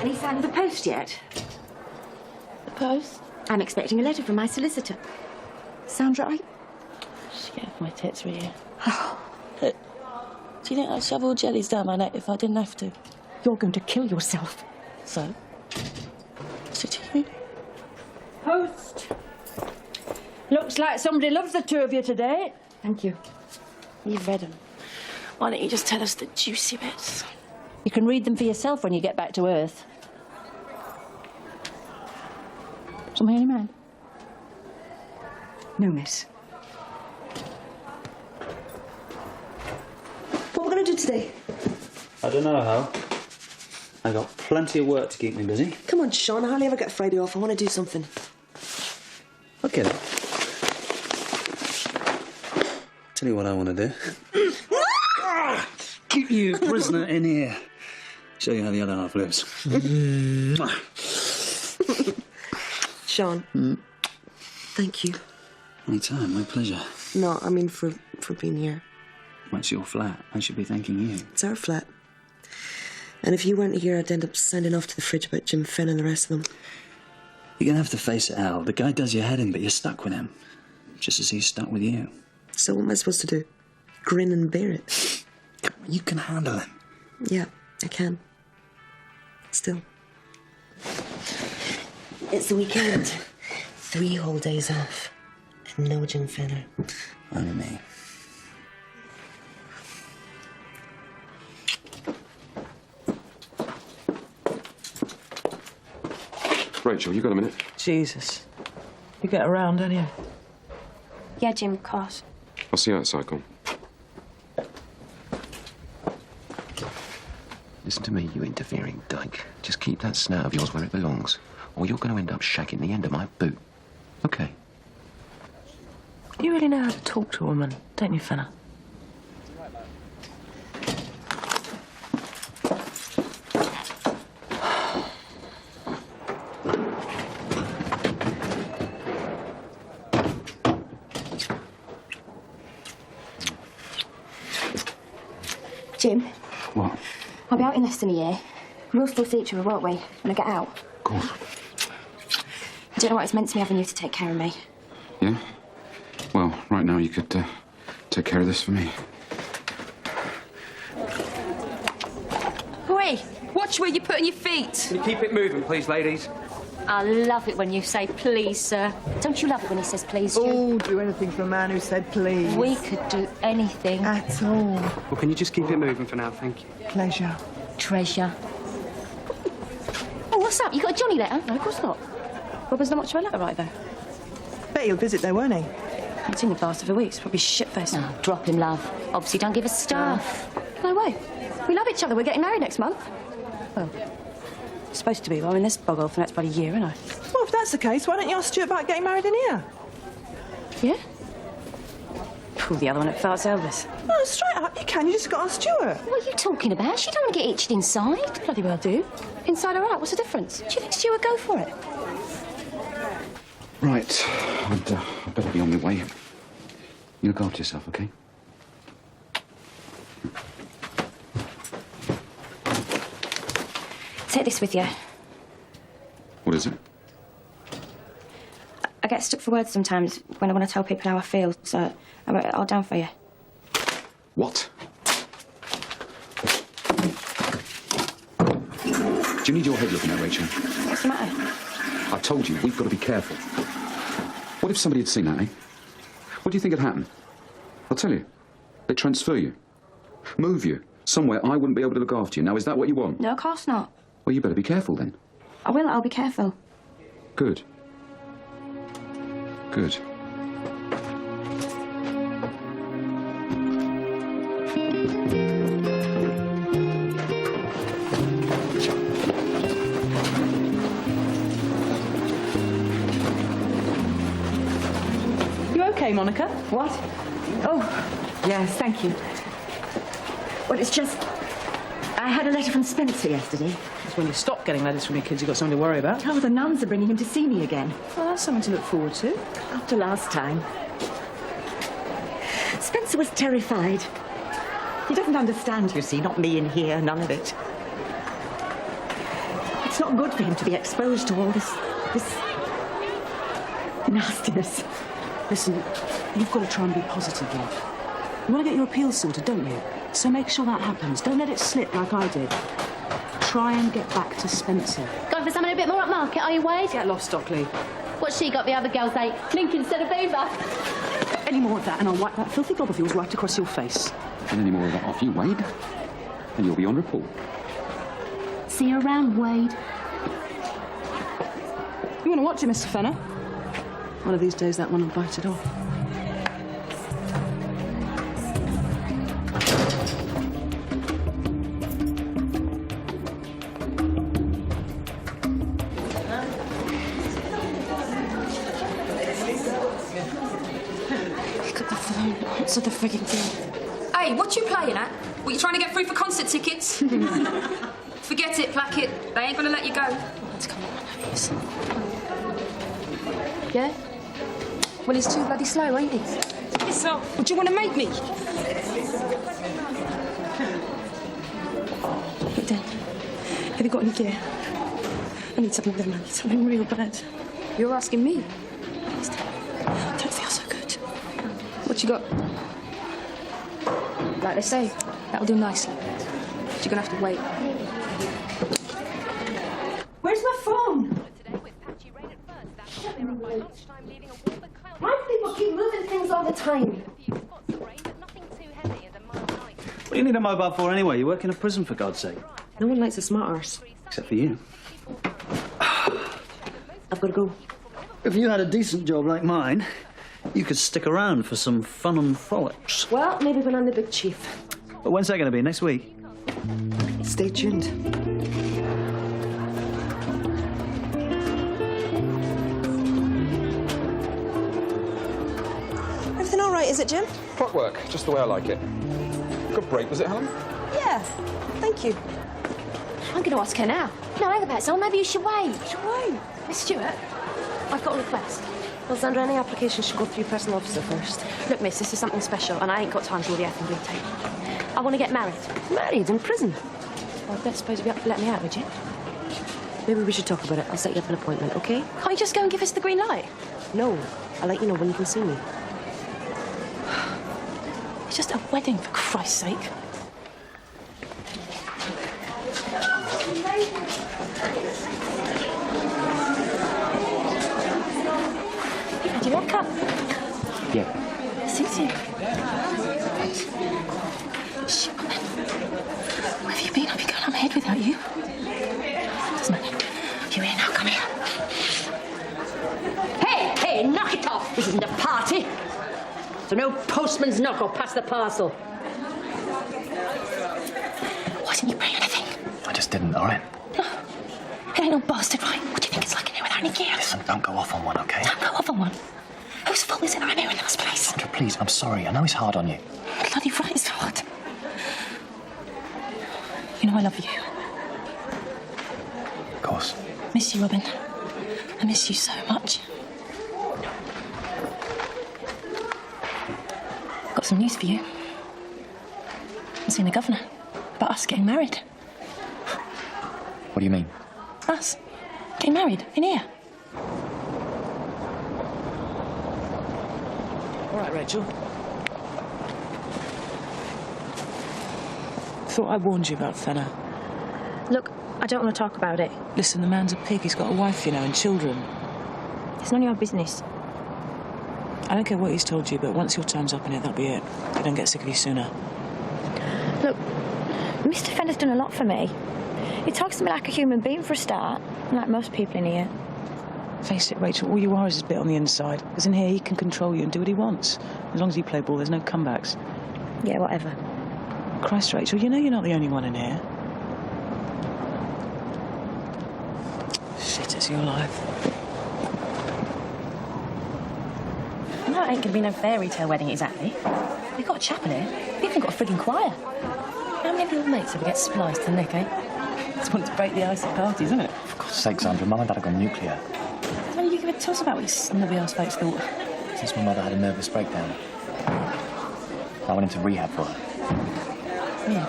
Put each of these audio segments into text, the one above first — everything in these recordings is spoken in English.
Any sign of the post yet? The post? I'm expecting a letter from my solicitor. Sound right? Just get off my tits, will you? Look, do you think I'd shove all jellies down my neck if I didn't have to? You're going to kill yourself. So? So do you? Post. Looks like somebody loves the two of you today. Thank you. You've read them. Why don't you just tell us the juicy bits? You can read them for yourself when you get back to Earth. Something on your mind? No, miss. What are we going to do today? I don't know how. I got plenty of work to keep me busy. Come on, Sean. I hardly ever get Friday off. I want to do something. Okay, then. Tell you what I want to do. Keep you prisoner in here. Show you how the other half lives. Sean. Thank you. Anytime, my pleasure. No, I mean for being here. Well, it's your flat. I should be thanking you. It's our flat. And if you weren't here, I'd end up signing off to the fridge about Jim Finn and the rest of them. You're going to have to face it, Al. The guy does your head in, but you're stuck with him. Just as he's stuck with you. So what am I supposed to do? Grin and bear it? Come on, you can handle him. Yeah, I can. Still. It's the weekend. 3 whole days off. And no Jim Fenner. Only me. Rachel, you got a minute? Jesus. You get around, don't you? Yeah, Jim, of course. I'll see you outside, Con. Listen to me, you interfering dyke. Just keep that snout of yours where it belongs, or you're going to end up shagging the end of my boot. OK? You really know how to talk to a woman, don't you, Fenner? Jim. What? I'll be out in less than a year. We'll still see each other, won't we, when I get out? Of course. I don't know what it's meant to me having you to take care of me. Yeah? Well, right now you could take care of this for me. Oi, watch where you're putting your feet. Can you keep it moving, please, ladies? I love it when you say please, sir. Don't you love it when he says please, Jim? Oh, do anything for a man who said please. We could do anything. At all. Well, can you just keep it moving for now, thank you? Pleasure. Treasure. Oh, what's up? You got a Johnny letter? No, of course not. Robin's not much of a letter writer. Bet he'll visit though, won't he? It's in the past for weeks. Probably shit-faced. Oh, drop him, love. Obviously don't give us stuff. No way. We love each other. We're getting married next month. Well, it's supposed to be. Well, I'm in this bog hole for the next bloody year, aren't I? Well, if that's the case, why don't you ask Stuart about getting married in here? Yeah? Pull the other one at Fart's Elvis. No, straight up, you can. You just got to ask Stuart. What are you talking about? She don't want to get itched inside. Bloody well do. Inside or out, what's the difference? Do you think Stuart would go for it? Right. I'd better be on my way. You look after yourself, OK? Take this with you. What is it? I get stuck for words sometimes when I want to tell people how I feel, so I wrote it all down for you. What? Do you need your head looking at, Rachel? What's the matter? I told you, we've got to be careful. What if somebody had seen that, eh? What do you think had happened? I'll tell you. They'd transfer you. Move you. Somewhere I wouldn't be able to look after you. Now, is that what you want? No, of course not. Well, you better be careful, then. I will. I'll be careful. Good. Good. You OK, Monica? What? Oh, yes, thank you. Well, it's just... I had a letter from Spencer yesterday. It's when you stop getting letters from your kids, you've got something to worry about. Oh, the nuns are bringing him to see me again. Well, that's something to look forward to. After last time. Spencer was terrified. He doesn't understand, you see. Not me in here, none of it. It's not good for him to be exposed to all this nastiness. Listen, you've got to try and be positive, love. You want to get your appeal sorted, don't you? So make sure that happens. Don't let it slip like I did. Try and get back to Spencer. Going for something a bit more upmarket, are you, Wade? Get lost, Stockley. What's she got the other girls ate? Clink instead of beaver. Any more of that and I'll wipe that filthy gob of yours right across your face. And any more of that off you, Wade, and you'll be on report. See you around, Wade. You want to watch it, Mr. Fenner? One of these days that one will bite it off. Pick up the phone. Answer the frigging thing. Hey, what you playing at? What, you trying to get free for concert tickets? Forget it, Placket. They ain't gonna let you go. Let's come on, nervous. Yeah? Well, he's too bloody slow, ain't he? Yes, so, what do you want to make me? Look, Dan, have you got any gear? I need something with them. I need something real bad. You're asking me? I don't feel so good. What you got? Like they say, that'll do nicely. But you're gonna have to wait. Where's my phone? Why do people keep moving things all the time? What do you need a mobile for anyway? You work in a prison, for God's sake. No one likes a smart arse. Except for you. I've got to go. If you had a decent job like mine, you could stick around for some fun and frolics. Well, maybe when I'm the big chief. But when's that going to be? Next week? Stay tuned. Everything all right, is it, Jim? Clockwork, just the way I like it. Good break, was it, Helen? Yeah, thank you. I'm going to ask her now. No, hang about, so maybe you should wait. Should wait. Miss Stewart, I've got a request. Well, Sandra, any applications should go through personal officer first. Look, miss, this is something special, and I ain't got time for all the F&B tape. I want to get married. Married in prison. Well, I don't suppose you'd be up to let me out, would you? Maybe we should talk about it. I'll set you up an appointment, okay? Can't you just go and give us the green light? No. I'll let you know when you can see me. It's just a wedding, for Christ's sake. Do you want a cup? Yeah. Suits you. Shh, man. Where have you been? I've been going on my head without you. Doesn't matter. You're here now. Come here. Hey, knock it off. This isn't a party. So no postman's knock or pass the parcel. Why didn't you bring anything? I just didn't, all right? No. It ain't no bastard, right? What do you think it's like in here without any gear? Listen, don't go off on one, okay? Don't go off on one. Whose fault is it that I'm here in the first place? Sandra, please, I'm sorry. I know it's hard on you. Bloody right, it's hard. You know I love you. Of course. Miss you, Robin. I miss you so much. Got some news for you. I'm seeing the governor about us getting married. What do you mean? Us getting married in here. All right, Rachel. Thought I warned you about Fenner. Look, I don't want to talk about it. Listen, the man's a pig. He's got a wife, you know, and children. It's none of your business. I don't care what he's told you, but once your time's up in it, that'll be it. They don't get sick of you sooner. Look, Mr. Fenner's done a lot for me. He talks to me like a human being for a start, like most people in here. Face it, Rachel, all you are is a bit on the inside. Because in here, he can control you and do what he wants. As long as you play ball, there's no comebacks. Yeah, whatever. Christ, Rachel, you know you're not the only one in here. Shit, it's your life. No, it ain't gonna be no fairy tale wedding exactly. We've got a chapel here. We've even got a frigging choir. How many little mates ever get spliced to the neck, eh? Just want to break the ice at parties, isn't it? For God's sake, Sandra, Mum and Dad have gone nuclear. Why don't you give it to us about what your snobby ass folks thought? Since my mother had a nervous breakdown. I went into rehab for her. Yeah.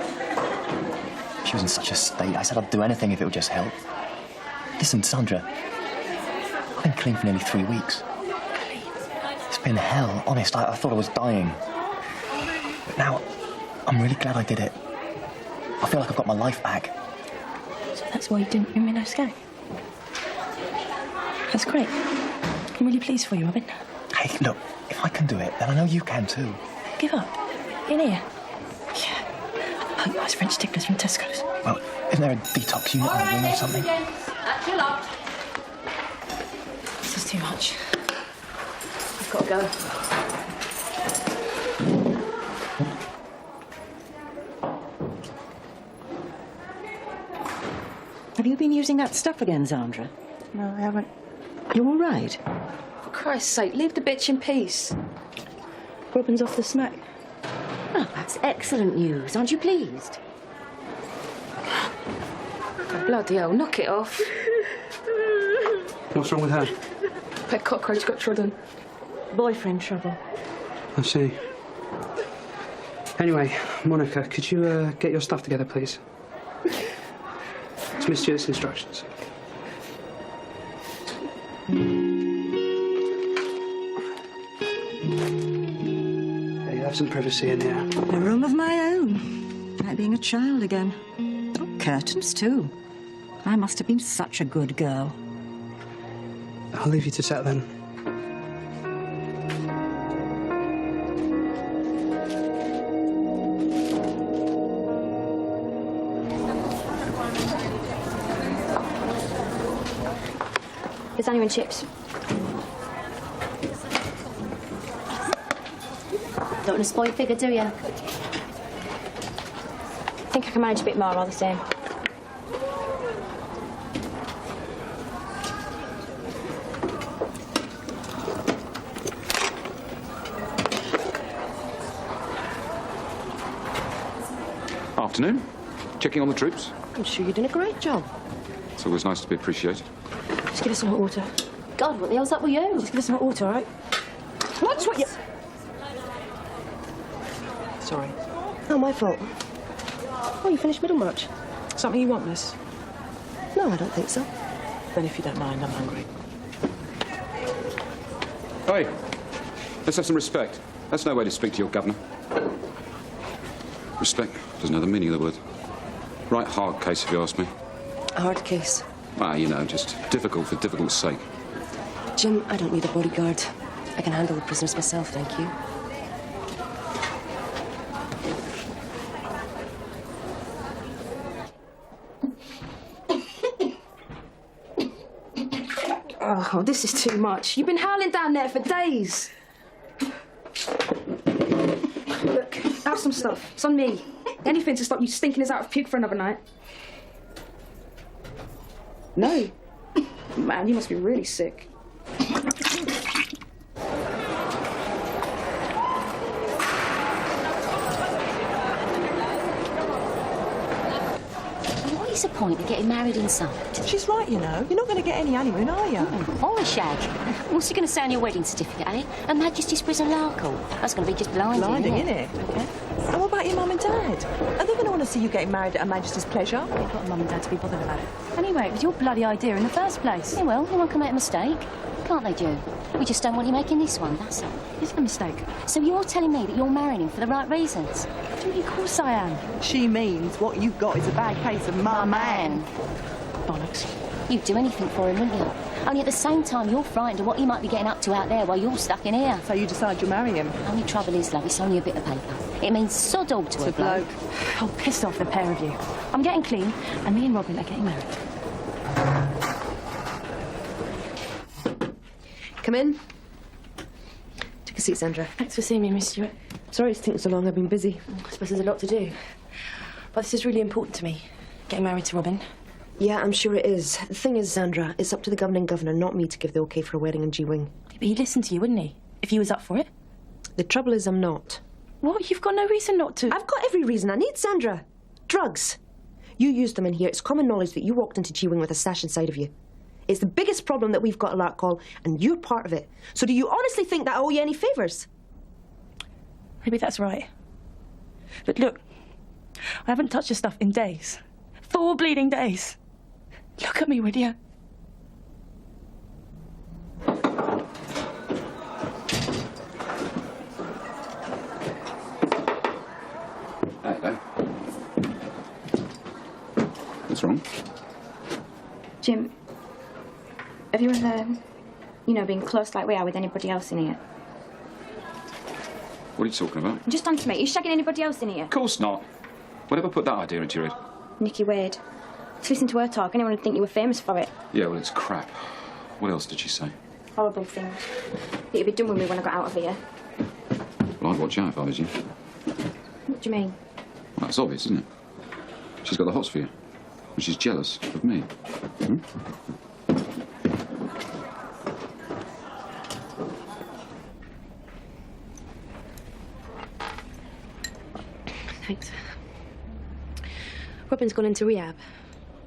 She was in such a state. I said I'd do anything if it would just help. Listen, Sandra, I've been clean for nearly 3 weeks. It's been hell, honest. I thought I was dying. But now, I'm really glad I did it. I feel like I've got my life back. So that's why you didn't bring me no skag? That's great. I'm really pleased for you, Robin. Hey, look, if I can do it, then I know you can too. Give up. In here. Yeah. Oh, nice French sticklers from Tesco's. Well, isn't there a detox unit in the room or something? Chill up. This is too much. I've got to go. Have you been using that stuff again, Sandra? No, I haven't. You all right? For Christ's sake, leave the bitch in peace. Robin's off the smack. Oh, that's excellent news. Aren't you pleased? Bloody hell, knock it off. What's wrong with her? Pet cockroach got trodden. Boyfriend trouble. I see. Anyway, Monica, could you get your stuff together, please? It's Miss Stewart's instructions. Yeah, you have some privacy in here. A room of my own. Like being a child again. Oh, curtains, too. I must have been such a good girl. I'll leave you to settle in. Lasagna and chips. Don't want to spoil your figure, do you? I think I can manage a bit more, all the same. Afternoon. Checking on the troops. I'm sure you're doing a great job. It's always nice to be appreciated. Just give us some hot water. God, what the hell's up with you? Just give us some hot water, all right? What's what you... Sorry. Oh, my fault. Oh, you finished Middlemarch? Something you want, miss? No, I don't think so. Then if you don't mind, I'm hungry. Hey, let's have some respect. That's no way to speak to your governor. Respect doesn't have the meaning of the word. Right hard case, if you ask me. A hard case. Ah, you know, just difficult for difficult's sake. Jim, I don't need a bodyguard. I can handle the prisoners myself, thank you. Oh, this is too much. You've been howling down there for days. Look, have some stuff. It's on me. Anything to stop you stinking us out of puke for another night. No. Man, you must be really sick. What is the point of getting married inside? She's right, you know. You're not going to get any honeymoon, are you? Or a shag. What's he going to say on your wedding certificate, eh? Her Majesty's Prison Larkle. That's going to be just blinding, Innit? Okay. And what about your mum and dad? Are they going to want to see you getting married at Her Majesty's pleasure? You've got mum and dad to be bothered about it. Anyway, it was your bloody idea in the first place. Yeah, well, anyone can make a mistake. Can't they, Joe? We just don't want you making this one, that's all. It's a mistake. So you're telling me that you're marrying him for the right reasons? Julie, of course I am. She means what you've got is a bad case of my man. Bollocks. You'd do anything for him, wouldn't you? Only at the same time, you're frightened of what he might be getting up to out there while you're stuck in here. So you decide you'll marry him? Only trouble is, love, it's only a bit of paper. It means sod all to a bloke. Oh, pissed off the pair of you. I'm getting clean, and me and Robin are getting married. Come in. Take a seat, Sandra. Thanks for seeing me, Miss Stewart. Sorry it's taken so long. I've been busy. I suppose there's a lot to do. But this is really important to me. Getting married to Robin. Yeah, I'm sure it is. The thing is, Sandra, it's up to the governing governor, not me, to give the OK for a wedding in G-Wing. But he'd listen to you, wouldn't he? If he was up for it. The trouble is I'm not. What? You've got no reason not to. I've got every reason I need, Sandra. Drugs. You used them in here. It's common knowledge that you walked into G-Wing with a stash inside of you. It's the biggest problem that we've got at Larkall, and you're part of it. So do you honestly think that I owe you any favours? Maybe that's right. But look, I haven't touched your stuff in days. 4 bleeding days. Look at me, will you? What's wrong? Jim, have you ever, been close like we are with anybody else in here? What are you talking about? Just answer me. Are you shagging anybody else in here? Of course not. Whatever put that idea into your head? Nikki Wade. Just listen to her talk. Anyone would think you were famous for it. Yeah, well, it's crap. What else did she say? Horrible things. That you'd be done with me when I got out of here. Well, I'd watch out if I was you. What do you mean? Well, that's obvious, isn't it? She's got the hots for you. And she's jealous of me. Hmm? Thanks. Robin's gone into rehab.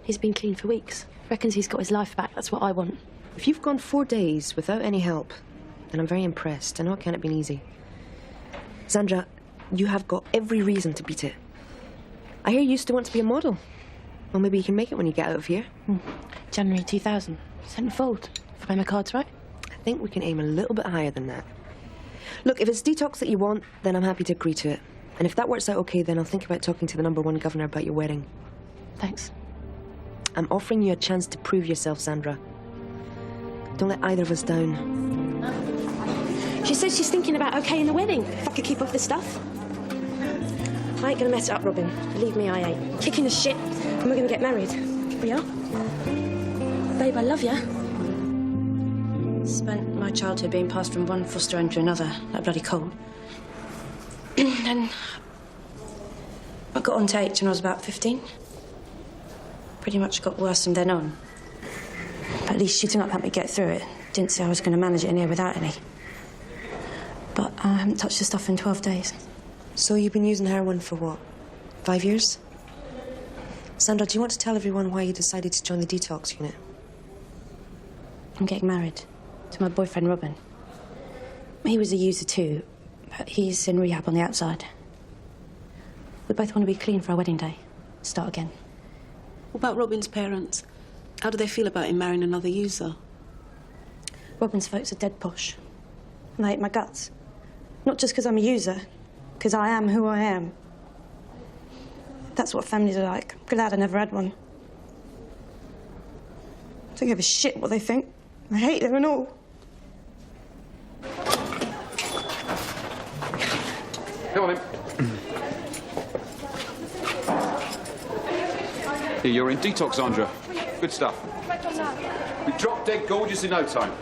He's been clean for weeks. Reckons he's got his life back. That's what I want. If you've gone 4 days without any help, then I'm very impressed. I know it can't have been easy. Sandra, you have got every reason to beat it. I hear you used to want to be a model. Well, maybe you can make it when you get out of here. January 2000. Centerfold. If I play my cards right? I think we can aim a little bit higher than that. Look, if it's detox that you want, then I'm happy to agree to it. And if that works out okay, then I'll think about talking to the #1 governor about your wedding. Thanks. I'm offering you a chance to prove yourself, Sandra. Don't let either of us down. She says she's thinking about okaying the wedding, if I could keep off this stuff. I ain't gonna mess it up, Robin. Believe me, I ain't. Kicking the shit, and we're gonna get married. We are. Babe, I love ya. Spent my childhood being passed from one foster home to another, like bloody cold. And I got on to H when I was about 15. Pretty much got worse from then on. But at least shooting up helped me get through it. Didn't say I was going to manage it in here without any. But I haven't touched the stuff in 12 days. So you've been using heroin for what? 5 years? Sandra, do you want to tell everyone why you decided to join the detox unit? I'm getting married to my boyfriend, Robin. He was a user too, but he's in rehab on the outside. We both want to be clean for our wedding day. Start again. What about Robin's parents? How do they feel about him marrying another user? Robin's folks are dead posh. And they hate my guts. Not just because I'm a user, because I am who I am. That's what families are like. I'm glad I never had one. I don't give a shit what they think. I hate them and all. Come on in. Here, you're in detox, Sandra. Good stuff. We drop dead gorgeous in no time.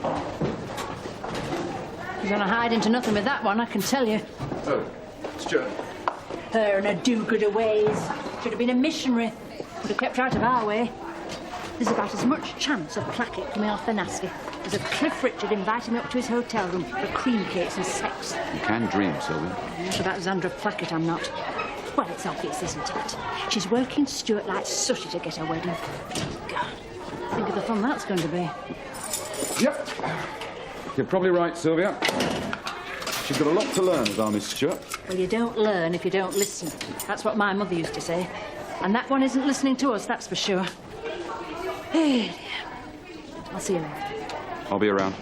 You're going to hide into nothing with that one, I can tell you. Oh, Stuart. Her and her do-gooder ways. Should have been a missionary. Would have kept her out of our way. There's about as much chance of Plackett coming off the nasty as of Cliff Richard inviting me up to his hotel room for cream cakes and sex. You can dream, Sylvia. Not about Sandra Plackett, I'm not. Well, it's obvious, isn't it? She's working Stuart like Sushy to get her wedding. God, think of the fun that's going to be. Yep. You're probably right, Sylvia. She's got a lot to learn, as our Miss Stuart. Well, you don't learn if you don't listen. That's what my mother used to say. And that one isn't listening to us, that's for sure. Hey, I'll see you later. I'll be around.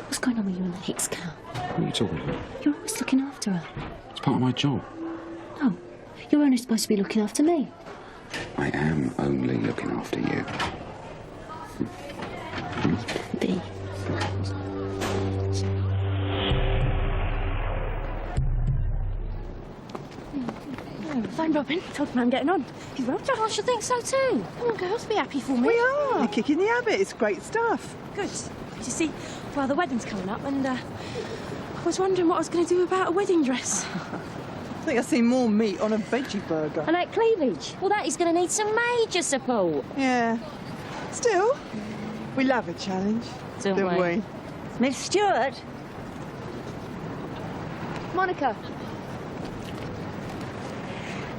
What's going on with you and the Hicks girl? What are you talking about? You're always looking after her. It's part of my job. No, you're only supposed to be looking after me. I am only looking after you. B. Fine, Robin. Told him I'm getting on. You wrote it. I should think so too. Come on, girls, be happy for me. We are. You're kicking the habit. It's great stuff. Good. You see, well, the wedding's coming up, and I was wondering what I was going to do about a wedding dress. I think I've seen more meat on a veggie burger. And that cleavage. Well, that is going to need some major support. Yeah. Still, we love a challenge, don't we? Miss Stewart? Monica.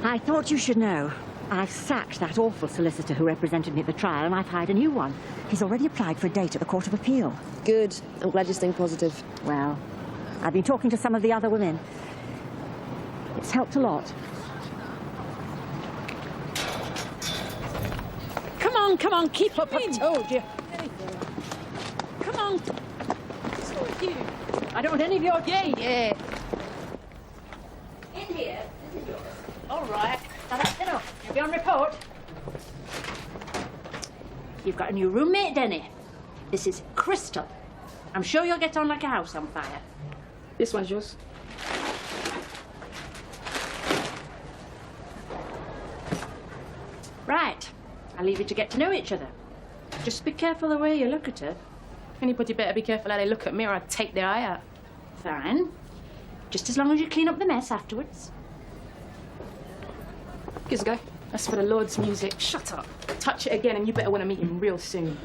I thought you should know. I've sacked that awful solicitor who represented me at the trial, and I've hired a new one. He's already applied for a date at the Court of Appeal. Good. I'm glad you're staying positive. Well, I've been talking to some of the other women. It's helped a lot. Come on, keep up, I've told you. Come on. What's wrong with you? I don't want any of your... Yeah. In You've got a new roommate, Denny. This is Crystal. I'm sure you'll get on like a house on fire. This one's yours. Right. I'll leave you to get to know each other. Just be careful the way you look at her. Anybody better be careful how they look at me or I'd take their eye out. Fine. Just as long as you clean up the mess afterwards. Give us a go. That's for the Lord's music. Shut up. Touch it again and you better want to meet him real soon.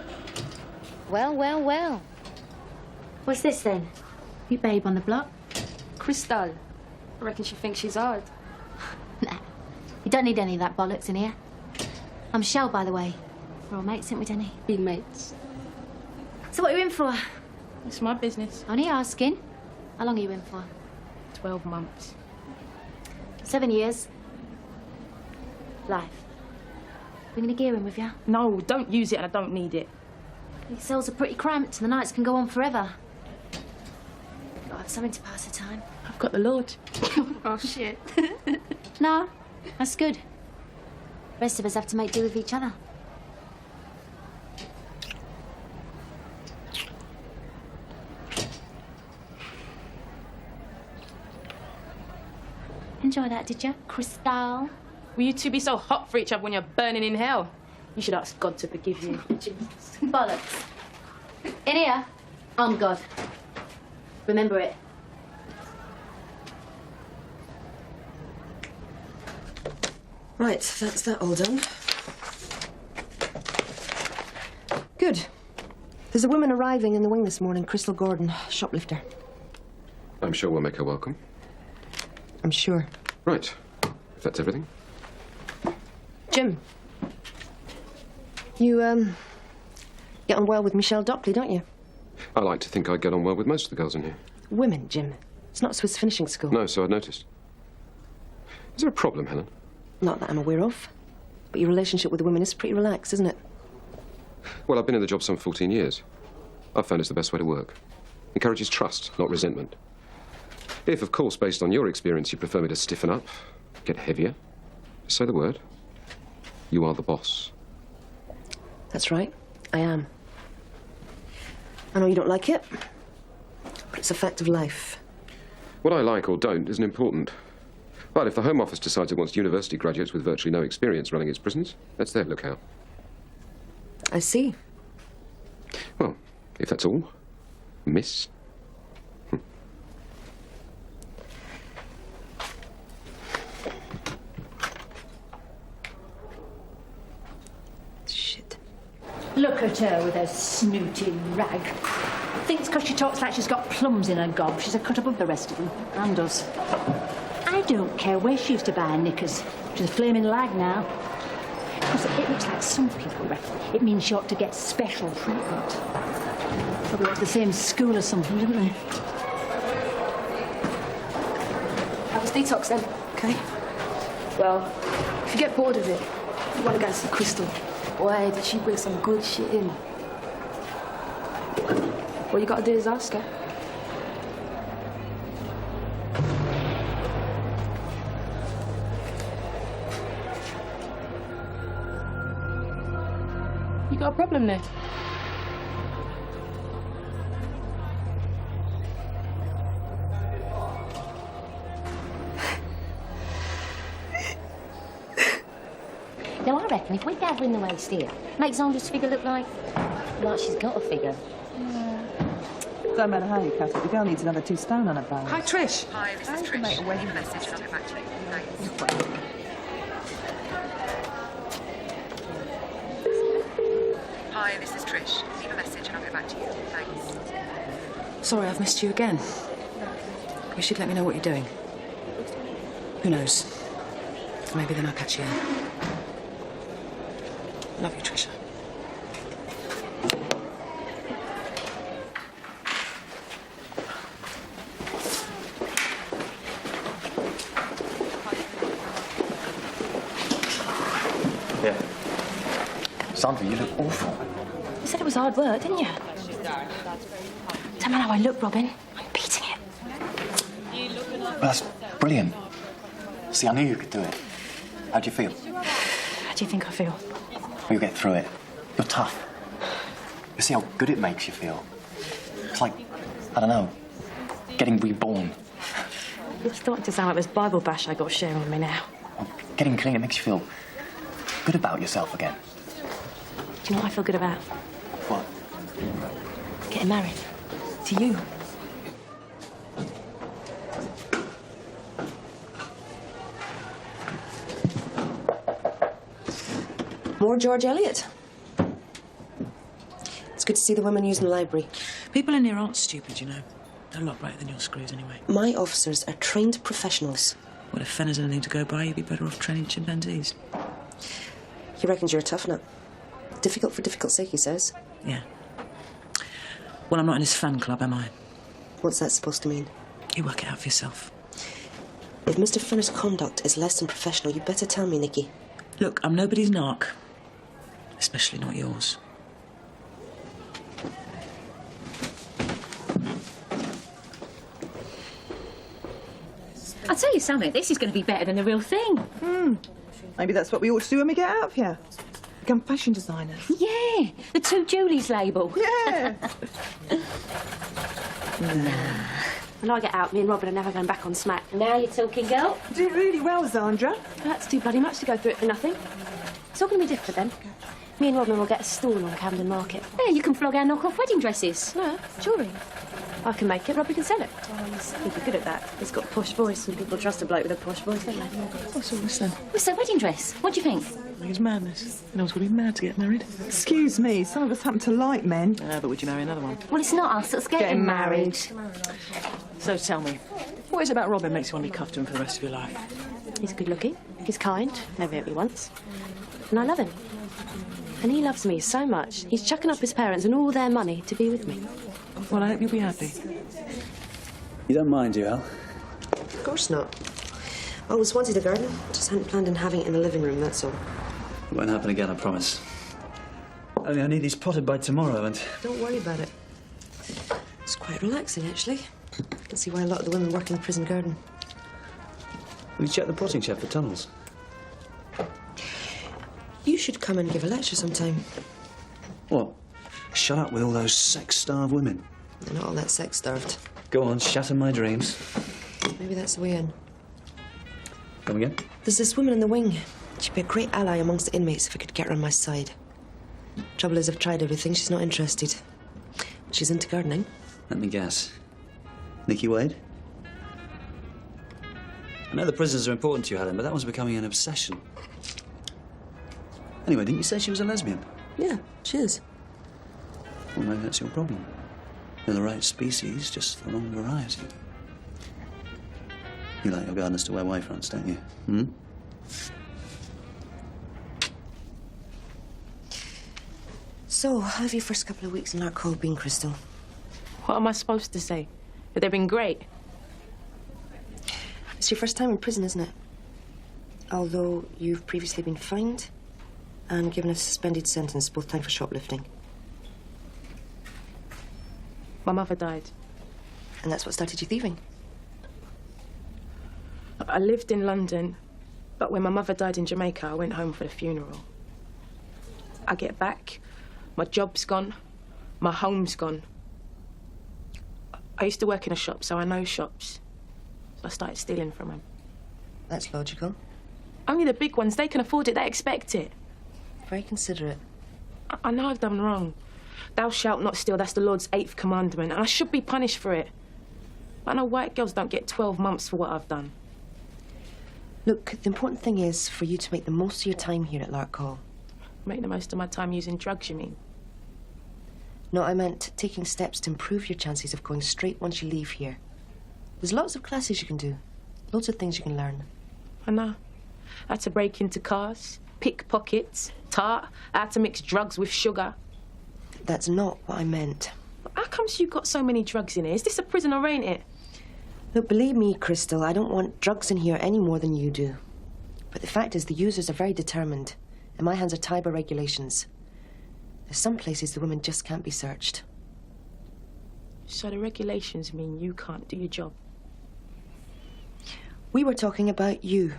Well, well, well. What's this then? You babe on the block? Crystal. I reckon she thinks she's hard. Nah. You don't need any of that bollocks in here. I'm Shell, by the way. We're all mates, aren't we, Denny? Big mates. So what are you in for? It's my business. Only asking. How long are you in for? 12 months. 7 years. Life. Bringing a gear in with you? No, don't use it and I don't need it. These cells are pretty cramped and the nights can go on forever. Gotta have something to pass the time. I've got the Lord. Oh, shit. No, that's good. The rest of us have to make do with each other. Enjoy that, did you, Crystal? Will you two be so hot for each other when you're burning in hell? You should ask God to forgive you. Bollocks. In here, I'm God. Remember it. Right, that's that all done. Good. There's a woman arriving in the wing this morning, Crystal Gordon, shoplifter. I'm sure we'll make her welcome. I'm sure. Right. If that's everything. Jim. You, get on well with Michelle Dockley, don't you? I like to think I get on well with most of the girls in here. Women, Jim. It's not Swiss finishing school. No, so I'd noticed. Is there a problem, Helen? Not that I'm aware of. But your relationship with the women is pretty relaxed, isn't it? Well, I've been in the job some 14 years. I've found it's the best way to work. Encourages trust, not resentment. If, of course, based on your experience, you prefer me to stiffen up, get heavier, say the word. You are the boss. That's right. I am. I know you don't like it, but it's a fact of life. What I like or don't isn't important. But if the Home Office decides it wants university graduates with virtually no experience running its prisons, that's their lookout. I see. Well, if that's all, miss. Shit. Look at her with her snooty rag. Thinks because she talks like she's got plums in her gob, she's a cut above the rest of them. And us. I don't care where she used to buy her knickers. She's a flaming lag now. Because it looks like some people reckon it means she ought to get special treatment. Probably went to the same school or something, didn't they? Have a detox then. Okay. Well, if you get bored of it, you want to go see Crystal. Boy, did she bring some good shit in. All you gotta do is ask her. You got a problem there? Now, I reckon if we gather in the waist here, makes Andre's figure look like she's got a figure. Don't matter how you cut it, the girl needs another 2 stone on her bones. Hi, Trish. Hi, this is Trish. Leave a message and I'll get back to you. Thanks. Hi, this is Trish. Leave a message and I'll get back to you. Thanks. Sorry, I've missed you again. You should let me know what you're doing. Who knows? Maybe then I'll catch you in. Love you, Trisha. Yeah. Sandra, you look awful. You said it was hard work, didn't you? Don't matter how I look, Robin. I'm beating it. Well, that's brilliant. See, I knew you could do it. How do you feel? How do you think I feel? Well, you'll get through it. You're tough. You see how good it makes you feel? It's like, I don't know, getting reborn. You're starting to sound like this Bible bash I got sharing with me now. Well, getting clean, it makes you feel good about yourself again. Do you know what I feel good about? What? Getting married. To you. More George Eliot. It's good to see the women using the library. People in here aren't stupid, you know. They're a lot brighter than your screws, anyway. My officers are trained professionals. Well, if Fen has anything to go by, you'd be better off training chimpanzees. He reckons you're a tough nut. Difficult for difficult sake, he says. Yeah. Well, I'm not in his fan club, am I? What's that supposed to mean? You work it out for yourself. If Mr. Fenner's conduct is less than professional, you better tell me, Nicky. Look, I'm nobody's narc. Especially not yours. I'll tell you something, this is going to be better than the real thing. Maybe that's what we ought to do when we get out of here. Become fashion designers. Yeah, the Two Julies label. Yeah. When I get out, me and Robin are never going back on smack. Now you're talking, girl. You did really well, Zandra. That's too bloody much to go through it for nothing. It's all going to be different then. Me and Robin will get a stall on Camden Market. Yeah, you can flog our knock-off wedding dresses. No, jewellery. I can make it, Robin can sell it. He's really good at that. He's got a posh voice, and people trust a bloke with a posh voice, don't they? What's all this then? What's that wedding dress? What do you think? I think it's madness. No one's going to be mad to get married. Excuse me, some of us happen to like men. But would you marry another one? Well, it's not us that's getting married. So tell me, what is it about Robin makes you want to be cuffed to him for the rest of your life? He's good looking, he's kind, never hit me once. And I love him. And he loves me so much, he's chucking up his parents and all their money to be with me. Well, I hope you'll be happy. You don't mind, do you, Al? Of course not. I always wanted a garden, just hadn't planned on having it in the living room, that's all. It won't happen again, I promise. Only I need these potted by tomorrow, and... Don't worry about it. It's quite relaxing, actually. I can see why a lot of the women work in the prison garden. Will you check the potting shed for tunnels? You should come and give a lecture sometime. What? Shut up with all those sex-starved women. They're not all that sex-starved. Go on, shatter my dreams. Maybe that's the way in. Come again? There's this woman in the wing. She'd be a great ally amongst the inmates if I could get her on my side. Trouble is, I've tried everything. She's not interested. She's into gardening. Let me guess. Nicky Wade? I know the prisons are important to you, Helen, but that was becoming an obsession. Anyway, didn't you say she was a lesbian? Yeah, she is. Well, maybe that's your problem. You're the right species, just the wrong variety. You like your gardeners to wear wavefronts, don't you? Hmm? So, how have your first couple of weeks in Lark Hall been, Crystal? What am I supposed to say? That they've been great? It's your first time in prison, isn't it? Although you've previously been fined and given a suspended sentence, both time for shoplifting. My mother died. And that's what started you thieving? I lived in London, but when my mother died in Jamaica, I went home for the funeral. I get back, my job's gone, my home's gone. I used to work in a shop, so I know shops. So I started stealing from them. That's logical. Only the big ones, they can afford it, they expect it. Very considerate. I know I've done wrong. Thou shalt not steal, that's the Lord's 8th commandment, and I should be punished for it. But I know white girls don't get 12 months for what I've done. Look, the important thing is for you to make the most of your time here at Lark Hall. Make the most of my time using drugs, you mean? No, I meant taking steps to improve your chances of going straight once you leave here. There's lots of classes you can do. Loads of things you can learn. I know. How to break into cars, pickpockets, tart, how to mix drugs with sugar. That's not what I meant. How comes you got so many drugs in here? Is this a prison or ain't it? Look, believe me, Crystal, I don't want drugs in here any more than you do. But the fact is the users are very determined, and my hands are tied by regulations. There's some places the women just can't be searched. So the regulations mean you can't do your job? We were talking about you.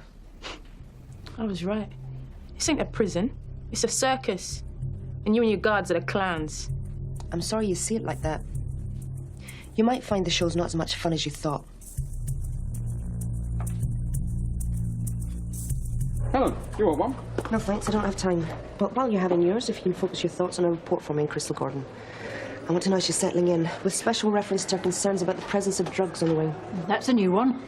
I was right. This ain't a prison. It's a circus. And you and your guards are the clowns. I'm sorry you see it like that. You might find the show's not as much fun as you thought. Helen, you want one? No, thanks, I don't have time. But while you're having yours, if you can focus your thoughts on a report for me in Crystal Gordon. I want to know how she's settling in, with special reference to her concerns about the presence of drugs on the wing. That's a new one.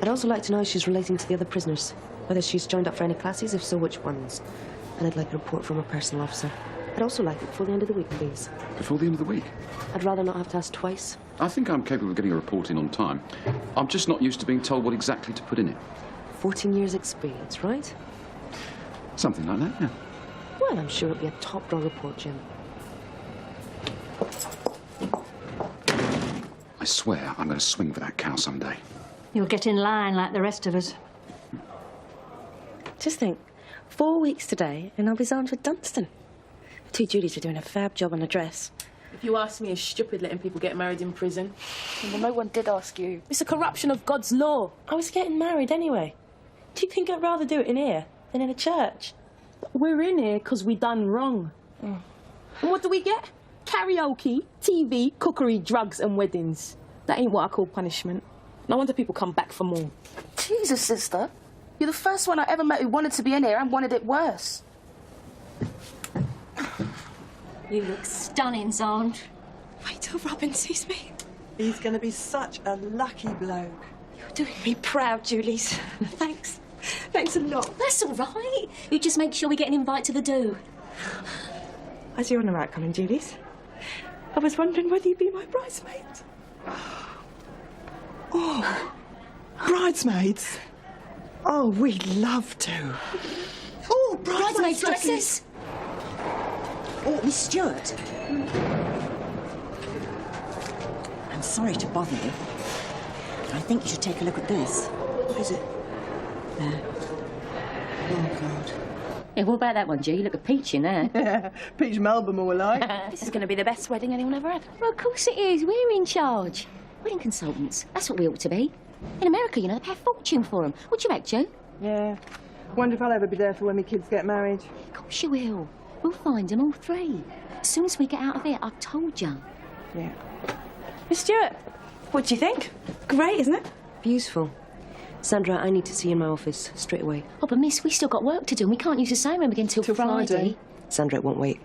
I'd also like to know how she's relating to the other prisoners, whether she's joined up for any classes, if so, which ones. And I'd like a report from her personal officer. I'd also like it before the end of the week, please. Before the end of the week? I'd rather not have to ask twice. I think I'm capable of getting a report in on time. I'm just not used to being told what exactly to put in it. 14 years experience, right? Something like that, yeah. Well, I'm sure it'll be a top-draw report, Jim. I swear I'm going to swing for that cow someday. You'll get in line like the rest of us. Just think, 4 weeks today and I'll be zoned for Dunstan. The two Judies were doing a fab job on the dress. If you ask me, it's stupid letting people get married in prison. Well, no one did ask you. It's a corruption of God's law. I was getting married anyway. Do you think I'd rather do it in here than in a church? We're in here because we done wrong. And what do we get? Karaoke, TV, cookery, drugs and weddings. That ain't what I call punishment. No wonder people come back for more. Jesus, sister. You're the first one I ever met who wanted to be in here and wanted it worse. You look stunning, Zand. Wait till Robin sees me. He's going to be such a lucky bloke. You're doing me proud, Julies. Thanks. Thanks a lot. That's all right. You just make sure we get an invite to the do. As you're on the right coming, Julies. I was wondering whether you'd be my bridesmaid. Oh, bridesmaids. Oh, we'd love to. Oh, Bridesmaids' dresses. Oh, Miss Stewart. I'm sorry to bother you. I think you should take a look at this. What is it? There. Oh, God. Yeah, what about that one, G? You look a peach in there. Peach Melbourne, more like. This is going to be the best wedding anyone ever had. Well, of course it is. We're in charge. Wedding consultants. That's what we ought to be. In America, you know, they pay a fortune for them. What do you make, Joe? Yeah. Wonder if I'll ever be there for when my kids get married. Of course you will. We'll find them all three. As soon as we get out of here, I've told you. Yeah. Miss Stewart, what do you think? Great, isn't it? Beautiful. Sandra, I need to see you in my office straight away. Oh, but miss, we still got work to do and we can't use the same room again till Friday. Sandra, it won't wait.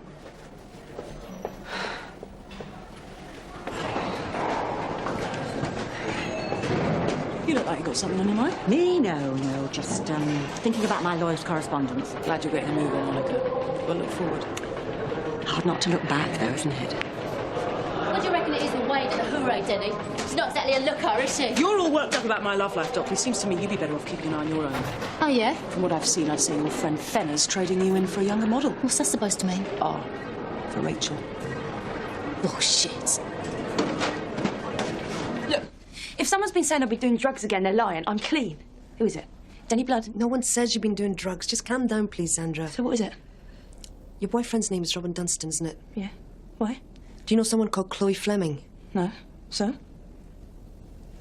You look like you got something on your mind. Me? No. Just, thinking about my lawyer's correspondence. Glad you're getting a move on, Monica. We'll look forward. Hard not to look back, though, isn't it? What do you reckon it is with Wade and the hooray, Denny? She's not exactly a looker, is she? You're all worked up about my love life, Doc. It seems to me you'd be better off keeping an eye on your own. Oh, yeah? From what I've seen, I'd say your friend Fenner's trading you in for a younger model. What's that supposed to mean? Ah, for Rachel. Oh, shit. Look, if someone's been saying I'll be doing drugs again, they're lying. I'm clean. Who is it? Denny Blood? No one says you've been doing drugs. Just calm down, please, Sandra. So what is it? Your boyfriend's name is Robin Dunstan, isn't it? Yeah. Why? Do you know someone called Chloe Fleming? No. So?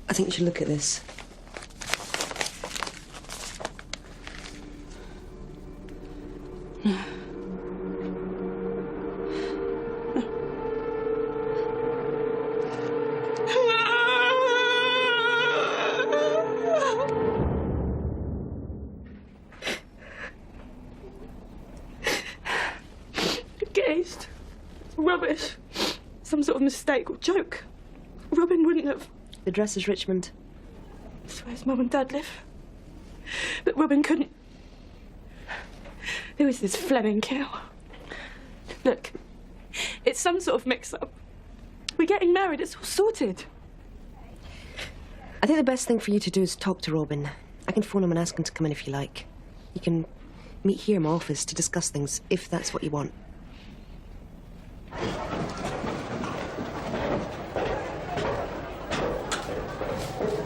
I think you should look at this. No. Engaged. It's rubbish. Some sort of mistake or joke. Robin wouldn't have. The address is Richmond. That's where his mum and dad live. But Robin couldn't. There was this Fleming kill. Look, it's some sort of mix-up. We're getting married, it's all sorted. I think the best thing for you to do is talk to Robin. I can phone him and ask him to come in if you like. You can meet here in my office to discuss things, if that's what you want.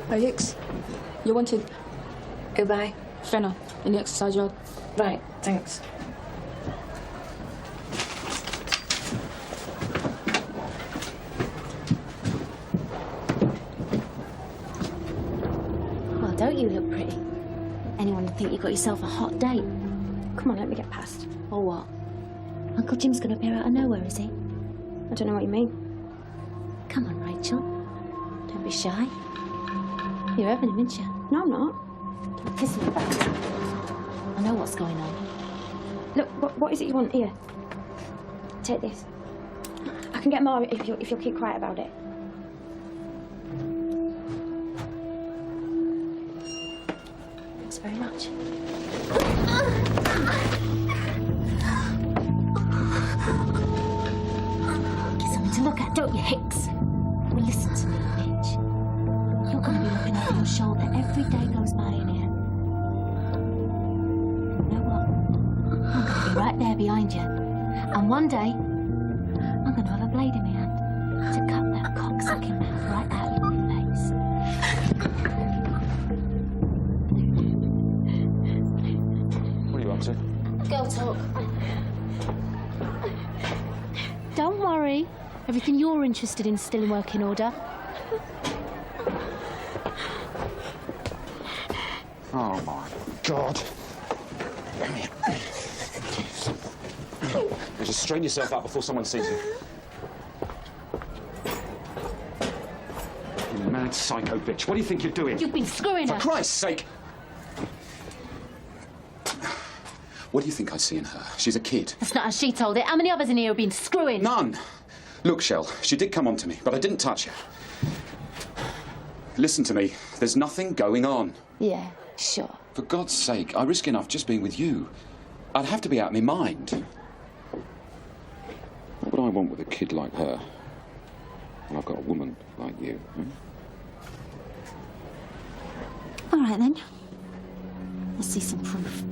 Alex, you wanted... Goodbye. Fenner, in the exercise yard. Right, thanks. Oh, don't you look pretty? Anyone would think you got yourself a hot date. Come on, let me get past. Or what? Uncle Jim's going to appear out of nowhere, is he? I don't know what you mean. Come on, Rachel. Don't be shy. You're having him, aren't you? No, I'm not. Don't kiss me about it. I know what's going on. Look, what is it you want? Here. Take this. I can get more if you'll keep quiet about it. Thanks very much. Get something to look at, don't you, Hicks? Well, listen to me, bitch. You're going to be looking over your shoulder every day goes by in here. You know what? I'm going to be right there behind you. And one day, I'm going to have a blade in my hand to cut that cocksucking mouth right out of your face. What are you up to? Girl talk. Don't worry. Everything you're interested in is still in working order. Oh, my God. You just strain yourself out before someone sees you. You mad psycho bitch. What do you think you're doing? You've been screwing her. For Christ's sake! What do you think I see in her? She's a kid. That's not how she told it. How many others in here have been screwing? None. Look, Shell, she did come on to me, but I didn't touch her. Listen to me. There's nothing going on. Yeah, sure. For God's sake, I risk enough just being with you. I'd have to be out of my mind. What would I want with a kid like her? And I've got a woman like you. All right, then. Let's see some proof.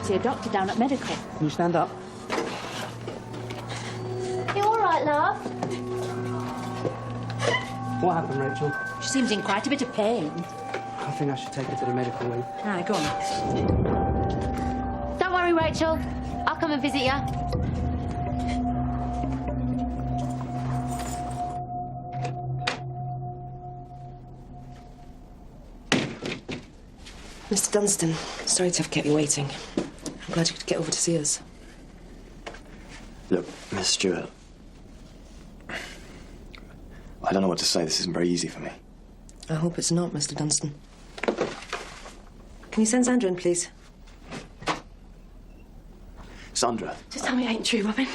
See a doctor down at medical. Can you stand up? You all right, love? What happened, Rachel? She seems in quite a bit of pain. I think I should take her to the medical wing. All right, go on. Don't worry, Rachel. I'll come and visit you. Mr. Dunstan, sorry to have kept you waiting. I'm glad you could get over to see us. Look, Miss Stewart, I don't know what to say. This isn't very easy for me. I hope it's not, Mr. Dunstan. Can you send Sandra in, please? Sandra. Just tell me it ain't true, Robin.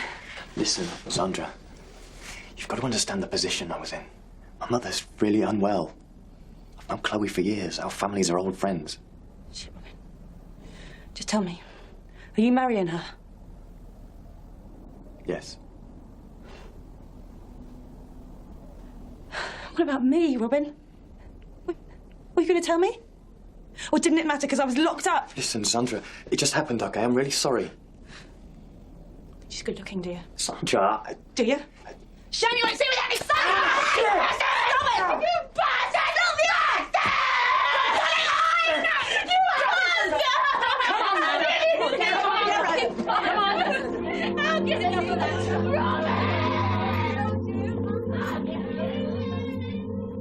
Listen, Sandra. You've got to understand the position I was in. My mother's really unwell. I've known Chloe for years. Our families are old friends. Shit, Robin. Just tell me, are you marrying her? Yes. What about me, Robin? Were you going to tell me? Or didn't it matter because I was locked up? Listen, Sandra, it just happened, okay? I'm really sorry. She's good looking, do you? Sandra, Do you? Show me what you see without me, son! Stop it! You bastard! Off the ass!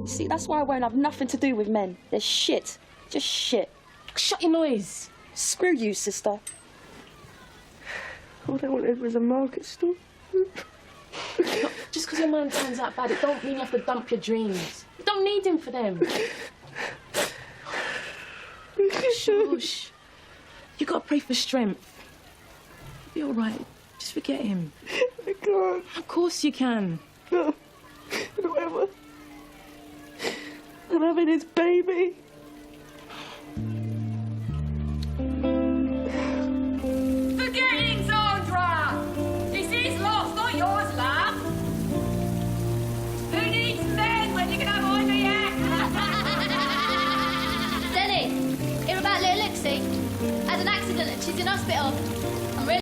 See, that's why I won't have nothing to do with men. They're shit. Just shit. Shut your noise. Screw you, sister. All I wanted was a market stall. Just because your man turns out bad, it don't mean you have to dump your dreams. You don't need him for them. Shush. You gotta pray for strength. You'll be all right. Just forget him. I can't. Of course you can. No. Whatever. I'm having his baby. Forgetting, Sandra! This is lost, not yours, love. Who needs men when you can have IVF? Denny, hear about little Lixie? Had an accident and she's in hospital.